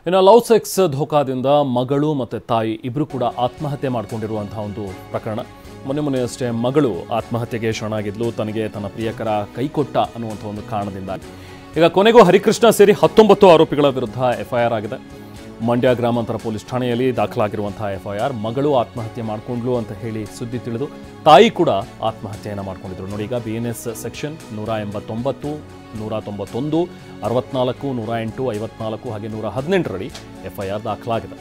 ಇನ್ನು love sex ಧೋಕಾದಿಂದ ಮಗಳು ಮತ್ತು ತಾಯಿ ಇಬ್ಬರು ಕೂಡ ಆತ್ಮಹತ್ಯೆ ಮಾಡಿಕೊಂಡಿರುವಂತಹ ಒಂದು ಪ್ರಕರಣ. ಮೊನ್ನೆಯಷ್ಟೇ ಮಗಳು ಆತ್ಮಹತ್ಯೆಗೆ ಶರಣಾಗಿದ್ಲು, ತನಗೆ ತನ್ನ ಪ್ರಿಯಕರ ಕೈಕೊಟ್ಟ ಅನ್ನುವಂಥ ಒಂದು ಕಾರಣದಿಂದಾಗಿ. ಈಗ ಕೊನೆಗೂ ಹರಿಕೃಷ್ಣ ಸೇರಿ 19 ಆರೋಪಿಗಳ ವಿರುದ್ಧ ಎಫ್ಐಆರ್ ಆಗಿದೆ. ಮಂಡ್ಯ ಗ್ರಾಮಾಂತರ ಪೊಲೀಸ್ ಠಾಣೆಯಲ್ಲಿ ದಾಖಲಾಗಿರುವಂತಹ ಎಫ್ಐಆರ್. ಮಗಳು ಆತ್ಮಹತ್ಯೆ ಮಾಡಿಕೊಂಡ್ಲು ಅಂತ ಹೇಳಿ ಸುದ್ದಿ ತಿಳಿದು ತಾಯಿ ಕೂಡ ಆತ್ಮಹತ್ಯೆಯನ್ನು ಮಾಡ್ಕೊಂಡಿದ್ರು. ನೋಡಿ, ಈಗ BNS ಸೆಕ್ಷನ್ 189, 191, 64, 108, 54 ಹಾಗೆ 118 ರಡಿ ಎಫ್ಐಆರ್ ದಾಖಲಾಗಿದೆ.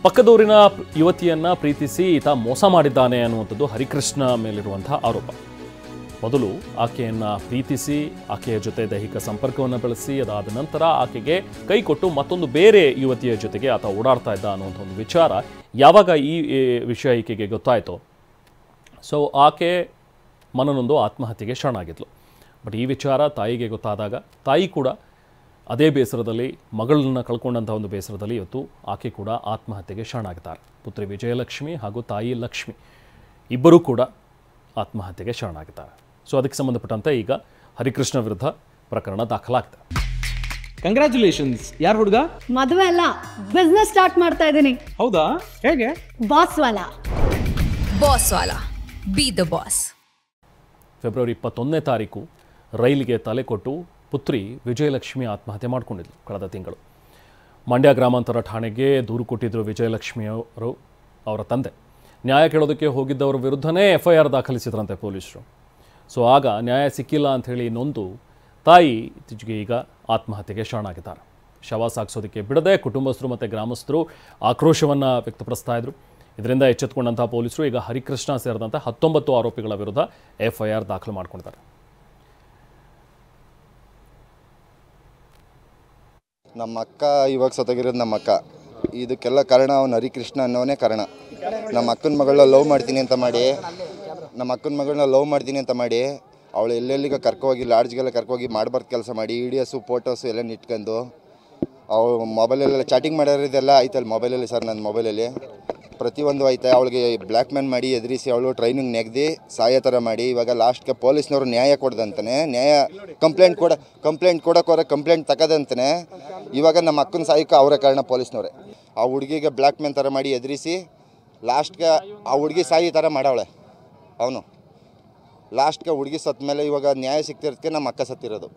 ಪಕ್ಕದೂರಿನ ಯುವತಿಯನ್ನ ಪ್ರೀತಿಸಿ ಈತ ಮೋಸ ಮಾಡಿದ್ದಾನೆ ಅನ್ನುವಂಥದ್ದು ಹರಿಕೃಷ್ಣ ಮೇಲಿರುವಂತಹ ಆರೋಪ. ಮೊದಲು ಆಕೆಯನ್ನ ಪ್ರೀತಿಸಿ ಆಕೆಯ ಜೊತೆ ದೈಹಿಕ ಸಂಪರ್ಕವನ್ನು ಬೆಳೆಸಿ ಅದಾದ ನಂತರ ಆಕೆಗೆ ಕೈ ಕೊಟ್ಟು ಮತ್ತೊಂದು ಬೇರೆ ಯುವತಿಯ ಜೊತೆಗೆ ಆತ ಓಡಾಡ್ತಾ ಇದ್ದ ಅನ್ನುವಂಥ ಒಂದು ವಿಚಾರ ಯಾವಾಗ ಈ ವಿಷಯ ಈಕೆಗೆ ಗೊತ್ತಾಯಿತೋ, ಸೊ ಆಕೆ ಮನನೊಂದು ಆತ್ಮಹತ್ಯೆಗೆ ಶರಣಾಗಿದ್ಲು. ಬಟ್ ಈ ವಿಚಾರ ತಾಯಿಗೆ ಗೊತ್ತಾದಾಗ ತಾಯಿ ಕೂಡ ಅದೇ ಬೇಸರದಲ್ಲಿ, ಮಗಳನ್ನ ಕಳ್ಕೊಂಡಂಥ ಒಂದು ಬೇಸರದಲ್ಲಿ ಇವತ್ತು ಆಕೆ ಕೂಡ ಆತ್ಮಹತ್ಯೆಗೆ ಶರಣಾಗಿದ್ದಾರೆ. ಪುತ್ರಿ ವಿಜಯಲಕ್ಷ್ಮಿ ಹಾಗೂ ತಾಯಿ ಲಕ್ಷ್ಮಿ ಇಬ್ಬರೂ ಕೂಡ ಆತ್ಮಹತ್ಯೆಗೆ ಶರಣಾಗಿದ್ದಾರೆ. ಸೊ ಅದಕ್ಕೆ ಸಂಬಂಧಪಟ್ಟಂತೆ ಈಗ ಹರಿಕೃಷ್ಣ ವಿರುದ್ಧ ಪ್ರಕರಣ ದಾಖಲಾಗಿದೆ. ಕಂಗ್ರ್ಯಾಚುಲೇಷನ್ಸ್. ಯಾರು ಹುಡುಗ? ಮದುವೆ ಅಲ್ಲ, ಬಿಸ್ನೆಸ್ ಸ್ಟಾರ್ಟ್ ಮಾಡ್ತಾ ಇದ್ದೀನಿ. ಹೌದಾ? ಹೇಗೆ? ಬಾಸ್ ವಾಲಾ. Be the boss. ಫೆಬ್ರವರಿ 21ನೇ ತಾರೀಕು ರೈಲಿಗೆ ತಲೆ ಕೊಟ್ಟು ಪುತ್ರಿ ವಿಜಯಲಕ್ಷ್ಮಿ ಆತ್ಮಹತ್ಯೆ ಮಾಡಿಕೊಂಡಿದ್ಲು ಕಳೆದ ತಿಂಗಳು. ಮಂಡ್ಯ ಗ್ರಾಮಾಂತರ ಠಾಣೆಗೆ ದೂರು ಕೊಟ್ಟಿದ್ದರು ವಿಜಯಲಕ್ಷ್ಮಿಯವರು, ಅವರ ತಂದೆ. ನ್ಯಾಯ ಕೇಳೋದಕ್ಕೆ ಹೋಗಿದ್ದವರ ವಿರುದ್ಧನೇ ಎಫ್ಐಆರ್ ದಾಖಲಿಸಿದ್ರಂತೆ ಪೊಲೀಸರು. ಸೊ ಆಗ ನ್ಯಾಯ ಸಿಕ್ಕಿಲ್ಲ ಅಂಥೇಳಿ ನೊಂದು ತಾಯಿ ಇತ್ತೀಚೆಗೆ ಈಗ ಆತ್ಮಹತ್ಯೆಗೆ ಶರಣಾಗಿದ್ದಾರೆ. ಶವ ಸಾಗಿಸೋದಕ್ಕೆ ಬಿಡದೆ ಕುಟುಂಬಸ್ಥರು ಮತ್ತು ಗ್ರಾಮಸ್ಥರು ಆಕ್ರೋಶವನ್ನು ವ್ಯಕ್ತಪಡಿಸ್ತಾ ಇದ್ರು. ಇದರಿಂದ ಎಚ್ಚೆತ್ತುಕೊಂಡಂತಹ ಪೊಲೀಸರು ಈಗ ಹರಿಕೃಷ್ಣ ಸೇರಿದಂತೆ 19 ಆರೋಪಿಗಳ ವಿರುದ್ಧ ಎಫ್ಐಆರ್ ದಾಖಲು ಮಾಡ್ಕೊಂಡಿದ್ದಾರೆ. ನಮ್ಮ ಅಕ್ಕ ಇವಾಗ ಸತ್ತೋಗಿರೋದು ನಮ್ಮ ಅಕ್ಕ. ಇದಕ್ಕೆಲ್ಲ ಕಾರಣ ಅವನು ಹರಿಕೃಷ್ಣ ಅನ್ನೋನೇ ಕಾರಣ. ನಮ್ಮ ಅಕ್ಕನ ಮಗಳನ್ನ ಲವ್ ಮಾಡ್ತೀನಿ ಅಂತ ಮಾಡಿ ಅವಳು ಎಲ್ಲೆಲ್ಲಿಗೆ ಕರ್ಕೋಗಿ ಲಾಡ್ಜ್ಗೆಲ್ಲ ಕರ್ಕೋಗಿ ಮಾಡಬಾರ್ದು ಕೆಲಸ ಮಾಡಿ ವಿಡಿಯೋಸು ಫೋಟೋಸು ಎಲ್ಲ ನಿಟ್ಕೊಂಡು ಅವಳು ಮೊಬೈಲಲ್ಲೆಲ್ಲ ಚಾಟಿಂಗ್ ಮಾಡೋರಿದೆಲ್ಲ ಐತಲ್ಲ ಮೊಬೈಲಲ್ಲಿ. ಸರ್ ನನ್ನ ಮೊಬೈಲಲ್ಲಿ ಪ್ರತಿಯೊಂದು ಐತೆ. ಅವಳಿಗೆ ಬ್ಲ್ಯಾಕ್ ಮೇಲ್ ಮಾಡಿ ಎದುರಿಸಿ ಅವಳು ಟ್ರೈನಿಂಗ್ ನೆಗೆದು ಸಾಯೋ ಥರ ಮಾಡಿ ಇವಾಗ ಲಾಸ್ಟ್ಗೆ ಪೊಲೀಸ್ನವರು ನ್ಯಾಯ ಕೊಡ್ದಂತಾನೆ, ಕಂಪ್ಲೇಂಟ್ ಕೊಡೋಕೋರೆ ಕಂಪ್ಲೇಂಟ್ ತಗೋದಂತಾನೆ. ಇವಾಗ ನಮ್ಮ ಅಕ್ಕನ ಸಾಯಕ್ಕೆ ಅವರೇ ಕಾರಣ ಪೊಲೀಸ್ನವರೇ. ಆ ಹುಡುಗಿಗೆ ಬ್ಲ್ಯಾಕ್ ಮೇಲ್ ಥರ ಮಾಡಿ ಎದುರಿಸಿ ಲಾಸ್ಟ್ಗೆ ಆ ಹುಡುಗಿ ಸಾಯಿ ಥರ ಮಾಡವಳೆ ಅವನು. ಲಾಸ್ಟ್ಗೆ ಹುಡುಗಿ ಸತ್ತ ಮೇಲೆ ಇವಾಗ ನ್ಯಾಯ ಸಿಗ್ತಿರೋದಕ್ಕೆ ನಮ್ಮ ಅಕ್ಕ ಸತ್ತಿರೋದು.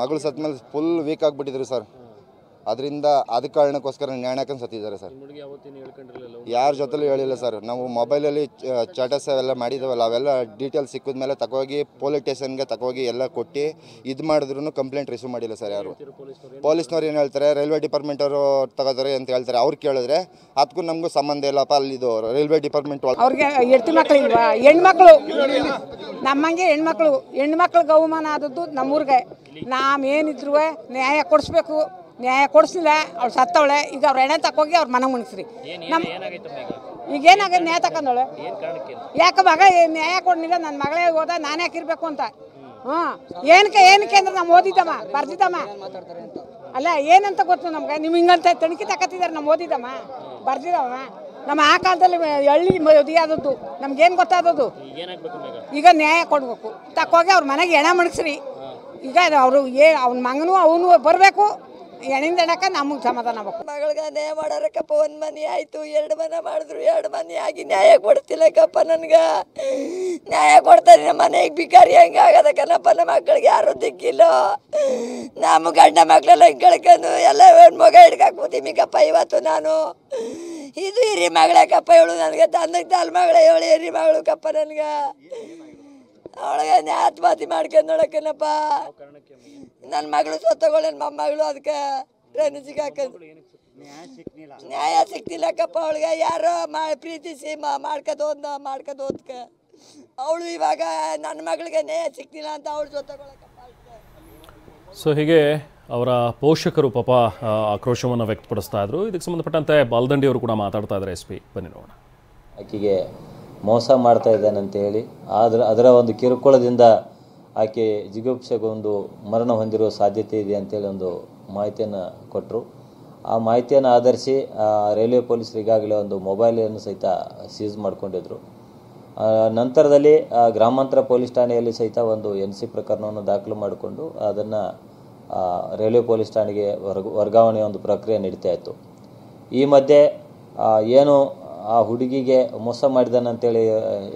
ಮಗಳು ಸತ್ತ ಮೇಲೆ ಫುಲ್ ವೀಕ್ ಆಗಿಬಿಟ್ಟಿದ್ರು ಸರ್. ಅದರಿಂದ ಅದ ಕಾರಣಕ್ಕೋಸ್ಕರ ನ್ಯಾಯಕನ ಸತ್ತಿದ್ದಾರೆ ಸರ್. ಯಾರ ಜೊತೆಲೂ ಹೇಳಿಲ್ಲ ಸರ್. ನಾವು ಮೊಬೈಲಲ್ಲಿ ಚಾಟಸ್ ಅವೆಲ್ಲ ಮಾಡಿದ್ದೇವಲ್ಲ, ಅವೆಲ್ಲ ಡೀಟೇಲ್ಸ್ ಸಿಕ್ಕಿದ ಮೇಲೆ ತಗೋಗಿ ಪೊಲೀಸ್ ಸ್ಟೇಷನ್ಗೆ ತಗೋಗಿ ಎಲ್ಲ ಕೊಟ್ಟು ಇದು ಮಾಡಿದ್ರು ಕಂಪ್ಲೇಂಟ್ ರಿಸೀವ್ ಮಾಡಿಲ್ಲ ಸರ್ ಯಾರು. ಪೊಲೀಸ್ನವ್ರು ಏನು ಹೇಳ್ತಾರೆ, ರೈಲ್ವೆ ಡಿಪಾರ್ಟ್ಮೆಂಟ್ ಅವರು ತಗೋತಾರೆ ಅಂತ ಹೇಳ್ತಾರೆ. ಅವ್ರು ಕೇಳಿದ್ರೆ ಅದಕ್ಕೂ ನಮಗೂ ಸಂಬಂಧ ಇಲ್ಲಪ್ಪ, ಅಲ್ಲಿದು ರೈಲ್ವೆ ಡಿಪಾರ್ಟ್ಮೆಂಟ್ ಅವ್ರಿಗೆ ಹೆಂಡತಿ ಮಕ್ಳು ಇಲ್ವಾ? ಹೆಣ್ಮಕ್ಳು ನಮ್ಮಂಗೆ ಹೆಣ್ಮಕ್ಳಿಗೆ ಅವಮಾನ ಆದದ್ದು ನಮ್ಮೂರಿಗೆ. ನಾವೇನಿದ್ರು ನ್ಯಾಯ ಕೊಡಿಸ್ಬೇಕು. ನ್ಯಾಯ ಕೊಡಿಸಿಲ್ಲ, ಅವ್ಳು ಸತ್ತವಳೆ. ಈಗ ಅವ್ರು ಎಣ್ಣೆ ತಕೋಗಿ ಅವ್ರ ಮನೆ ಮುಣಿಸ್ರಿ. ನಮ್ಮ ಈಗ ಏನಾಗ ನ್ಯಾಯ ತಕೊಂಡವಳೆ ಯಾಕೆ ಮಗ ನ್ಯಾಯ ಕೊಡಲಿಲ್ಲ? ನನ್ನ ಮಗಳೇ ಹೋದ, ನಾನು ಯಾಕಿರ್ಬೇಕು ಅಂತ. ಏನಕ್ಕೆ ಅಂದ್ರೆ ನಾವು ಓದಿದ್ದಮ್ಮ ಬರ್ದಿದ್ದಮ್ಮ ಅಲ್ಲ ಏನಂತ ಗೊತ್ತು ನಮ್ಗೆ. ನೀವು ಹಿಂಗಂತ ತಣಿಕೆ ತಕತ್ತಿದ್ದಾರೆ. ನಮ್ಮ ಓದಿದ್ದಮ್ಮ ಬರ್ದಿದ್ದಮ್ಮ. ನಮ್ಮ ಆ ಕಾಲದಲ್ಲಿ ಹಳ್ಳಿ ಮದುವೆ ಆದದ್ದು ನಮ್ಗೇನು ಗೊತ್ತಾದದ್ದು. ಈಗ ನ್ಯಾಯ ಕೊಡ್ಬೇಕು. ತಕೋಗಿ ಅವ್ರ ಮನೆಗೆ ಎಣ್ಣೆ ಮುಣಿಸ್ರಿ. ಈಗ ಅವರು ಅವ್ನ ಮಗನೂ ಅವನು ಬರಬೇಕು. ಎಣ್ಣಿಂದ ಎಣಕ ನಮಗೆ ಸಮಾಧಾನ ಆಗ್ಬೇಕು. ಮಗಳಿಗೆ ನ್ಯಾಯ ಮಾಡಾರಕ್ಕಪ್ಪ. 1 ಮನೆ ಆಯಿತು, 2 ಮನೆ ಮಾಡಿದ್ರು, 2 ಮನೆ ಆಗಿ ನ್ಯಾಯ ಕೊಡ್ತಿಲ್ಲಕ್ಕಪ್ಪ. ನನಗೆ ನ್ಯಾಯ ಕೊಡ್ತಾರೆ. ನಮ್ಮ ಮನೆಗೆ ಬಿಕಾರಿ ಹಂಗೆ ಆಗದಕ್ಕನಪ್ಪ. ನಮ್ಮ ಮಕ್ಕಳಿಗೆ ಯಾರೂ ದಿಕ್ಕಿಲ್ಲ. ನಮ್ಮ ಗಂಡ ಮಕ್ಕಳೆಲ್ಲ ಹಿಂಗೆ ಕಳ್ಕೊಂಡು ಎಲ್ಲ ಮಗ ಹಿಡ್ಕಾಕ್ಬೋತೀಮಿಕಪ್ಪ. ಇವತ್ತು ನಾನು ಇದು ಹಿರಿ ಮಗಳಕ್ಕಪ್ಪ. ಇವಳು ನನಗೆ ತಂದಕ್ಕೆ ತಾಲ್ ಮಗಳೇ, ಇವಳು ಹಿರಿ ಮಗಳು ಕಪ್ಪ. ನನಗೆ ಅವಳಿಗೆ ಆತ್ಮಹತ್ಯೆ ಮಾಡ್ಕೊಂಡೊಳಕನಪ್ಪ. ನನ್ನ ಮಗಳು ಸತ್ತಗಳು, ನನ್ನ ಮೊಮ್ಮಗಳು ಅದಕ್ಕೆ ಟ್ರೈನ್ ಸಿಗಾಕೊಂಡು ನ್ಯಾಯ ಸಿಕ್ತಿಲ್ಲಕ್ಕಪ್ಪ. ಅವಳಿಗೆ ಯಾರೋ ಪ್ರೀತಿಸಿ ಮಾಡ್ಕೋದೋದ್ಕ ಅವಳು ಇವಾಗ ನನ್ನ ಮಗಳಿಗೆ ನ್ಯಾಯ ಸಿಕ್ತಿಲ್ಲ ಅಂತ ಅವಳು ಜೊತೆಗೊಳಕಪ್ಪ. ಸೊ ಹೀಗೆ ಅವರ ಪೋಷಕರು ಪಾಪ ಆಕ್ರೋಶವನ್ನು ವ್ಯಕ್ತಪಡಿಸ್ತಾ ಇದ್ರು. ಇದಕ್ಕೆ ಸಂಬಂಧಪಟ್ಟಂತೆ ಬಾಲ್ದಂಡಿಯವರು ಕೂಡ ಮಾತಾಡ್ತಾ ಇದ್ದಾರೆ. SP ಬನ್ನಿ ನೋಡೋಣ. ಆಕೆಗೆ ಮೋಸ ಮಾಡ್ತಾ ಇದ್ದಾನಂತ ಹೇಳಿ ಅದರ ಒಂದು ಕಿರುಕುಳದಿಂದ ಆಕೆ ಜಿಗುಪ್ಸೆಗೊಂದು ಮರಣ ಹೊಂದಿರುವ ಸಾಧ್ಯತೆ ಇದೆ ಅಂತೇಳಿ ಒಂದು ಮಾಹಿತಿಯನ್ನು ಕೊಟ್ಟರು. ಆ ಮಾಹಿತಿಯನ್ನು ಆಧರಿಸಿ ರೈಲ್ವೆ ಪೊಲೀಸರು ಈಗಾಗಲೇ ಒಂದು ಮೊಬೈಲನ್ನು ಸಹಿತ ಸೀಸ್ ಮಾಡಿಕೊಂಡಿದ್ರು. ನಂತರದಲ್ಲಿ ಗ್ರಾಮಾಂತರ ಪೊಲೀಸ್ ಠಾಣೆಯಲ್ಲಿ ಸಹಿತ ಒಂದು NC ಪ್ರಕರಣವನ್ನು ದಾಖಲು ಮಾಡಿಕೊಂಡು ಅದನ್ನು ರೈಲ್ವೆ ಪೊಲೀಸ್ ಠಾಣೆಗೆ ವರ್ಗಾವಣೆಯ ಒಂದು ಪ್ರಕ್ರಿಯೆ ನಡೀತಾ ಇತ್ತು. ಈ ಮಧ್ಯೆ ಏನು ಆ ಹುಡುಗಿಗೆ ಮೋಸ ಮಾಡಿದಾನಂತೇಳಿ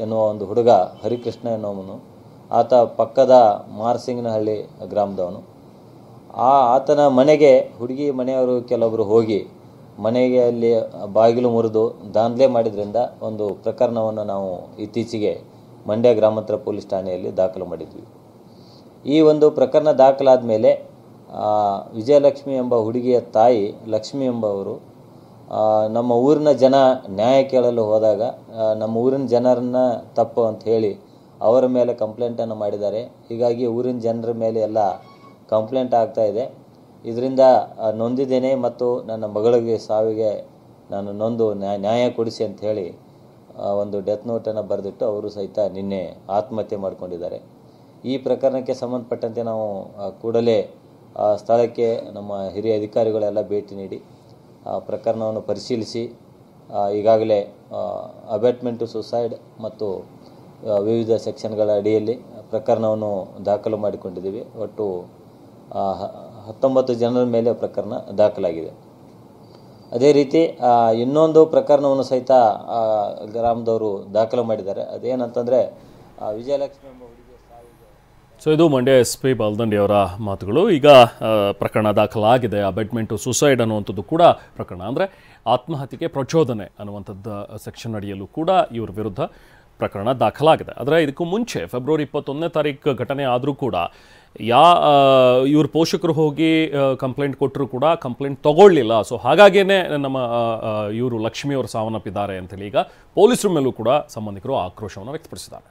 ಎನ್ನುವ ಒಂದು ಹುಡುಗ ಹರಿಕೃಷ್ಣ ಎನ್ನುವನು, ಆತ ಪಕ್ಕದ ಮಾರ್ಸಿಂಗನಹಳ್ಳಿ ಗ್ರಾಮದವನು. ಆತನ ಮನೆಗೆ ಹುಡುಗಿ ಮನೆಯವರು ಕೆಲವೊಬ್ಬರು ಹೋಗಿ ಮನೆಗೆ ಅಲ್ಲಿ ಬಾಗಿಲು ಮುರಿದು ದಾಂಧಲೆ ಮಾಡಿದ್ರಿಂದ ಒಂದು ಪ್ರಕರಣವನ್ನು ನಾವು ಇತ್ತೀಚೆಗೆ ಮಂಡ್ಯ ಗ್ರಾಮಾಂತರ ಪೊಲೀಸ್ ಠಾಣೆಯಲ್ಲಿ ದಾಖಲು ಮಾಡಿದ್ವಿ. ಈ ಒಂದು ಪ್ರಕರಣ ದಾಖಲಾದ ಮೇಲೆ ವಿಜಯಲಕ್ಷ್ಮಿ ಎಂಬ ಹುಡುಗಿಯ ತಾಯಿ ಲಕ್ಷ್ಮಿ ಎಂಬವರು ನಮ್ಮ ಊರಿನ ಜನ ನ್ಯಾಯ ಕೇಳಲು ಹೋದಾಗ ನಮ್ಮ ಊರಿನ ಜನರನ್ನ ತಪ್ಪು ಅಂತ ಹೇಳಿ ಅವರ ಮೇಲೆ ಕಂಪ್ಲೇಂಟನ್ನು ಮಾಡಿದ್ದಾರೆ. ಹೀಗಾಗಿ ಊರಿನ ಜನರ ಮೇಲೆ ಎಲ್ಲ ಕಂಪ್ಲೇಂಟ್ ಆಗ್ತಾ ಇದೆ. ಇದರಿಂದ ನೊಂದಿದ್ದೇನೆ ಮತ್ತು ನನ್ನ ಮಗಳಿಗೆ ಸಾವಿಗೆ ನಾನು ನೊಂದು ನ್ಯಾಯ ಕೊಡಿಸಿ ಅಂತ ಹೇಳಿ ಒಂದು ಡೆತ್ ನೋಟನ್ನು ಬರೆದಿಟ್ಟು ಅವರು ಸಹಿತ ನಿನ್ನೆ ಆತ್ಮಹತ್ಯೆ ಮಾಡಿಕೊಂಡಿದ್ದಾರೆ. ಈ ಪ್ರಕರಣಕ್ಕೆ ಸಂಬಂಧಪಟ್ಟಂತೆ ನಾವು ಕೂಡಲೇ ಸ್ಥಳಕ್ಕೆ ನಮ್ಮ ಹಿರಿಯ ಅಧಿಕಾರಿಗಳೆಲ್ಲ ಭೇಟಿ ನೀಡಿ ಪ್ರಕರಣವನ್ನು ಪರಿಶೀಲಿಸಿ ಈಗಾಗಲೇ ಅಬೇಟ್ಮೆಂಟ್ ಟು ಸುಸೈಡ್ ಮತ್ತು ವಿವಿಧ ಸೆಕ್ಷನ್ಗಳ ಅಡಿಯಲ್ಲಿ ಪ್ರಕರಣವನ್ನು ದಾಖಲು ಮಾಡಿಕೊಂಡಿದ್ದೀವಿ. ಒಟ್ಟು 19 ಜನರ ಮೇಲೆ ಪ್ರಕರಣ ದಾಖಲಾಗಿದೆ. ಅದೇ ರೀತಿ ಇನ್ನೊಂದು ಪ್ರಕರಣವನ್ನು ಸಹಿತ ಗ್ರಾಮದವರು ದಾಖಲು ಮಾಡಿದ್ದಾರೆ. ಅದೇನಂತಂದರೆ ವಿಜಯಲಕ್ಷ್ಮಿ ಎಂಬ ಹುಡುಗಿಯ ಸಾವಿಗೆ. ಸೊ ಇದು ಮಂಡ್ಯ SP ಬಾಲ್ದಂಡಿ ಅವರ ಮಾತುಗಳು. ಈಗ ಪ್ರಕರಣ ದಾಖಲಾಗಿದೆ. ಅಬೇಟ್ಮೆಂಟ್ ಟು ಸುಸೈಡ್ ಅನ್ನುವಂಥದ್ದು ಕೂಡ ಪ್ರಕರಣ, ಅಂದರೆ ಆತ್ಮಹತ್ಯೆಗೆ ಪ್ರಚೋದನೆ ಅನ್ನುವಂಥದ್ದು ಸೆಕ್ಷನ್ ಅಡಿಯಲ್ಲೂ ಕೂಡ ಇವ್ರ ವಿರುದ್ಧ ಪ್ರಕರಣ ದಾಖಲಾಗಿದೆ. ಆದರೆ ಇದಕ್ಕೂ ಮುಂಚೆ ಫೆಬ್ರವರಿ 21ನೇ ತಾರೀಕು ಘಟನೆ ಆದರೂ ಕೂಡ ಇವ್ರ ಪೋಷಕರು ಹೋಗಿ ಕಂಪ್ಲೇಂಟ್ ಕೊಟ್ಟರು ಕೂಡ ಕಂಪ್ಲೇಂಟ್ ತಗೊಳ್ಳಿಲ್ಲ. ಸೊ ಹಾಗಾಗಿಯೇ ನಮ್ಮ ಇವರು ಲಕ್ಷ್ಮಿಯವರು ಸಾವನ್ನಪ್ಪಿದ್ದಾರೆ ಅಂತೇಳಿ ಈಗ ಪೊಲೀಸರ ಮೇಲೂ ಕೂಡ ಸಂಬಂಧಿಕರು ಆಕ್ರೋಶವನ್ನು ವ್ಯಕ್ತಪಡಿಸಿದ್ದಾರೆ.